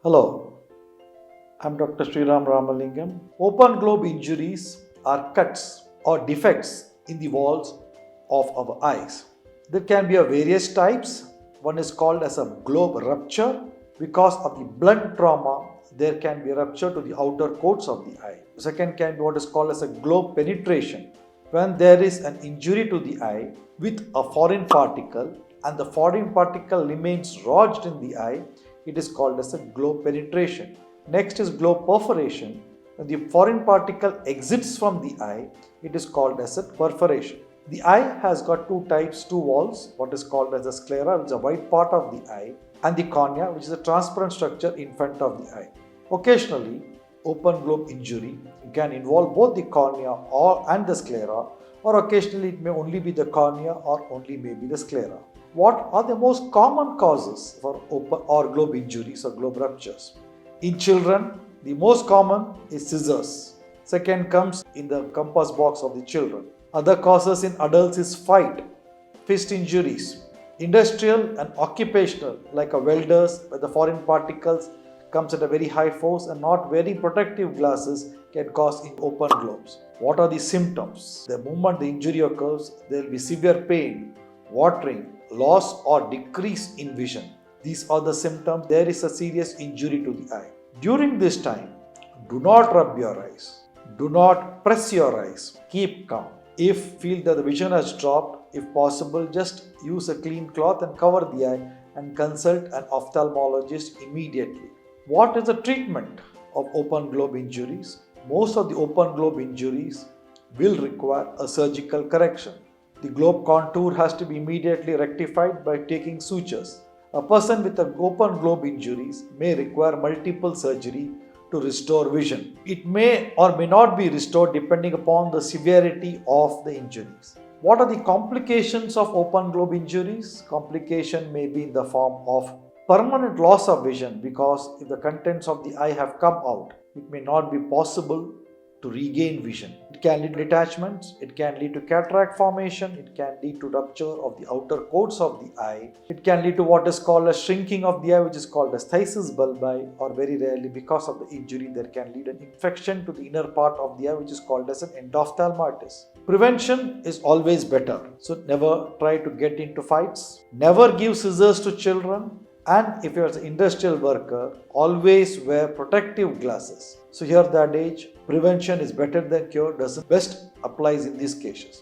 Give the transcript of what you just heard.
Hello, I'm Dr. Sriram Ramalingam. Open globe injuries are cuts or defects in the walls of our eyes. There can be of various types. One is called as a globe rupture. Because of the blunt trauma, there can be a rupture to the outer coats of the eye. The second can be what is called as a globe penetration. When there is an injury to the eye with a foreign particle and the foreign particle remains lodged in the eye, it is called as a globe penetration. Next is globe perforation. When the foreign particle exits from the eye, it is called as a perforation. The eye has got two types, two walls, what is called as the sclera, which is a white part of the eye, and the cornea, which is a transparent structure in front of the eye. Occasionally, open globe injury can involve both the cornea and the sclera, or occasionally it may only be the cornea or only maybe the sclera. What are the most common causes for open or globe injuries or globe ruptures? In children, the most common is scissors. Second comes in the compass box of the children. Other causes in adults is fight, fist injuries. Industrial and occupational, like a welders, where the foreign particles comes at a very high force and not wearing protective glasses can cause in open globes. What are the symptoms? The moment the injury occurs, there will be severe pain, watering, loss or decrease in vision. These are the symptoms. There is a serious injury to the eye. During this time, do not rub your eyes. Do not press your eyes. Keep calm. If feel that the vision has dropped, if possible, just use a clean cloth and cover the eye and consult an ophthalmologist immediately. What is the treatment of open globe injuries? Most of the open globe injuries will require a surgical correction. The globe contour has to be immediately rectified by taking sutures. A person with an open globe injuries may require multiple surgery to restore vision. It may or may not be restored depending upon the severity of the injuries. What are the complications of open globe injuries? Complication may be in the form of permanent loss of vision, because if the contents of the eye have come out, it may not be possible to regain vision. It can lead to detachments, it can lead to cataract formation, it can lead to rupture of the outer coats of the eye, it can lead to what is called a shrinking of the eye, which is called as phthisis bulbi, or very rarely because of the injury there can lead an infection to the inner part of the eye, which is called as an endophthalmitis. Prevention is always better, so never try to get into fights, never give scissors to children, and if you are an industrial worker, always wear protective glasses. So here the adage, prevention is better than cure, best applies in these cases.